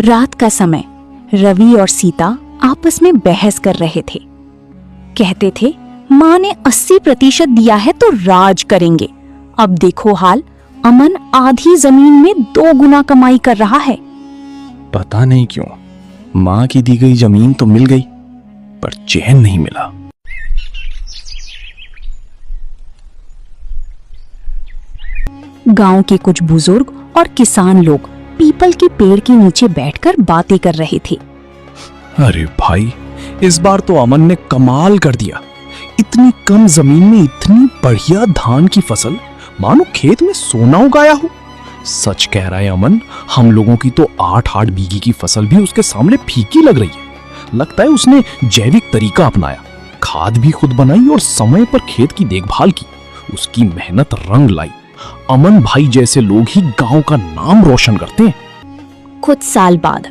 रात का समय रवि और सीता आपस में बहस कर रहे थे। कहते थे माँ ने 80% दिया है तो राज करेंगे। अब देखो हाल, अमन आधी जमीन में 2 गुना कमाई कर रहा है। पता नहीं क्यों माँ की दी गई जमीन तो मिल गई पर चैन नहीं मिला। गांव के कुछ बुजुर्ग और किसान लोग पीपल के पेड़ के नीचे बैठकर बातें कर रहे थे। अरे भाई, इस बार तो अमन ने कमाल कर दिया। इतनी कम जमीन में इतनी बढ़िया धान की फसल, मानो खेत में सोना उगाया हो। सच कह रहा है अमन, हम लोगों की तो 8-8 बीघे की फसल भी उसके सामने फीकी लग रही है। लगता है उसने जैविक तरीका अपनाया, खाद भी खुद बनाई और समय पर खेत की देखभाल की। उसकी मेहनत रंग लाई। अमन भाई जैसे लोग ही गांव का नाम रोशन करते हैं। कुछ साल बाद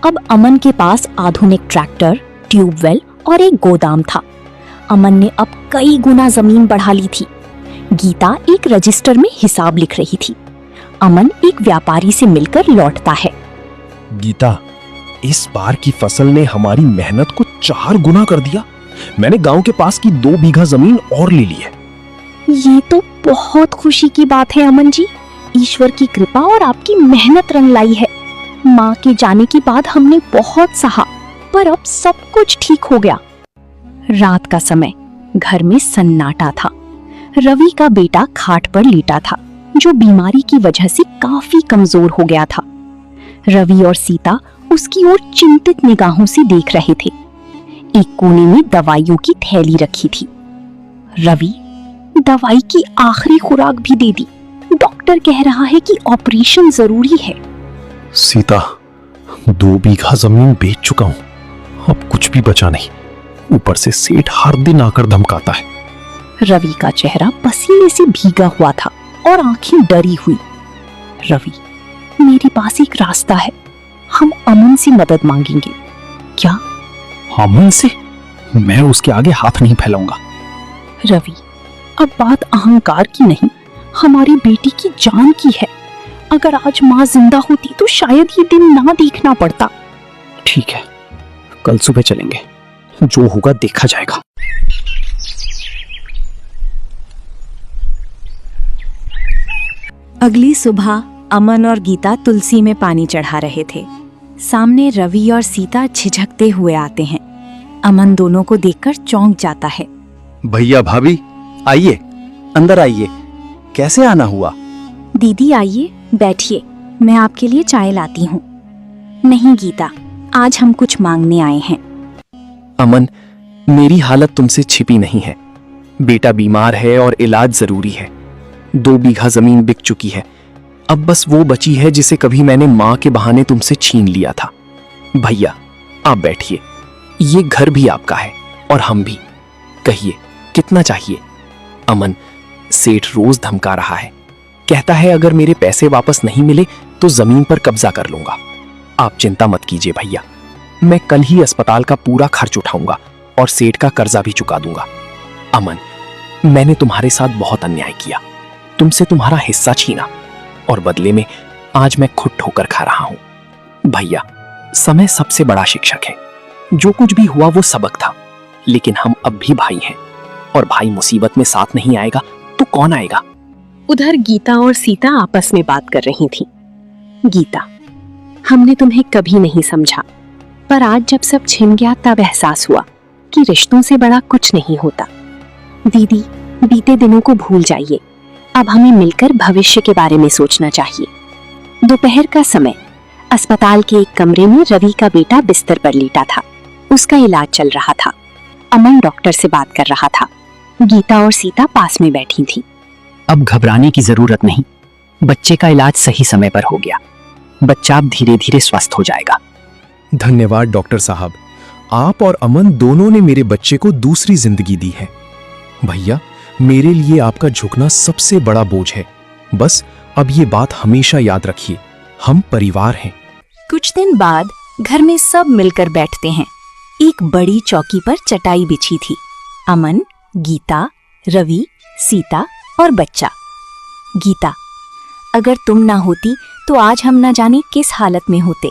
अब अमन के पास आधुनिक ट्रैक्टर, ट्यूबवेल और एक गोदाम था। अमन ने अब कई गुना जमीन बढ़ा ली थी। गीता एक रजिस्टर में हिसाब लिख रही थी। अमन एक व्यापारी से मिलकर लौटता है। गीता, इस बार की फसल ने हमारी मेहनत को 4 गुना कर दिया। मैंने गांव के पास की 2 बीघा जमीन और ले ली है। ये तो बहुत खुशी की बात है अमन जी। ईश्वर की कृपा और आपकी मेहनत रंग लाई है। माँ के जाने के बाद हमने बहुत सहा, पर अब सब कुछ ठीक हो गया। रात का समय, घर में सन्नाटा था। रवि का बेटा खाट पर लेटा था, जो बीमारी की वजह से काफी कमजोर हो गया था। रवि और सीता उसकी ओर चिंतित निगाहों से देख रहे थे। एक कोने में दवाइयों की थैली रखी थी। रवि, दवाई की आखिरी खुराक भी दे दी। डॉक्टर कह रहा है कि ऑपरेशन जरूरी है। सीता, 2 बीघा जमीन बेच चुका हूं, अब कुछ भी बचा नहीं। ऊपर से सेठ हर दिन आकर धमकाता है। रवि का चेहरा पसीने से भीगा हुआ था और आंखें डरी हुई। रवि, मेरे पास एक रास्ता है। हम अमन से मदद मांगेंगे। क्या? अमन से? मैं उसके आगे हाथ नहीं फैलाऊंगा। रवि, अब बात अहंकार की नहीं, हमारी बेटी की जान की है। अगर आज माँ जिंदा होती तो शायद ये दिन ना देखना पड़ता। ठीक है, कल सुबह चलेंगे, जो होगा देखा जाएगा। अगली सुबह अमन और गीता तुलसी में पानी चढ़ा रहे थे। सामने रवि और सीता झिझकते हुए आते हैं। अमन दोनों को देखकर चौंक जाता है। भैया भाभी, आइए, अंदर आइए। कैसे आना हुआ? दीदी आइए, बैठिए, मैं आपके लिए चाय लाती हूँ। नहीं गीता, आज हम कुछ मांगने आए हैं। अमन, मेरी हालत तुमसे छिपी नहीं है। बेटा बीमार है और इलाज जरूरी है। 2 बीघा जमीन बिक चुकी है। अब बस वो बची है जिसे कभी मैंने माँ के बहाने तुमसे छीन लिया था। भैया, आप बैठिए। ये घर भी आपका है और हम भी। कहिए, कितना चाहिए? अमन, सेठ रोज धमका रहा है। कहता है अगर मेरे पैसे वापस नहीं मिले तो जमीन पर कब्जा कर लूंगा। आप चिंता मत कीजिए भैया, मैं कल ही अस्पताल का पूरा खर्च उठाऊंगा और सेठ का कर्जा भी चुका दूंगा। अमन, मैंने तुम्हारे साथ बहुत अन्याय किया, तुमसे तुम्हारा हिस्सा छीना और बदले में आज मैं खुद ठोकर खा रहा हूं। भैया, समय सबसे बड़ा शिक्षक है। जो कुछ भी हुआ वो सबक था, लेकिन हम अब भी भाई हैं और भाई मुसीबत में साथ नहीं आएगा तो कौन आएगा? उधर गीता और सीता आपस में बात कर रही थी। गीता, हमने तुम्हें कभी नहीं समझा, पर आज जब सब छिन गया तब एहसास हुआ कि रिश्तों से बड़ा कुछ नहीं होता। दीदी, बीते दिनों को भूल जाइए। अब हमें मिलकर भविष्य के बारे में सोचना चाहिए। दोपहर का समय, अस्पताल के एक कमरे में रवि का बेटा बिस्तर पर लेटा था। उसका इलाज चल रहा था। अमन डॉक्टर से बात कर रहा था। गीता और सीता पास में बैठी थी। अब घबराने की जरूरत नहीं। बच्चे का इलाज सही समय पर हो गया। बच्चा अब धीरे धीरे स्वस्थ हो जाएगा। धन्यवाद डॉक्टर साहब, आप और अमन दोनों ने मेरे बच्चे को दूसरी जिंदगी दी है। भैया, मेरे लिए आपका झुकना सबसे बड़ा बोझ है। बस अब ये बात हमेशा याद रखिए, हम परिवार हैं। कुछ दिन बाद घर में सब मिलकर बैठते हैं। एक बड़ी चौकी पर चटाई बिछी थी। अमन, गीता, रवि, सीता और बच्चा। गीता, अगर तुम ना होती तो आज हम न जाने किस हालत में होते।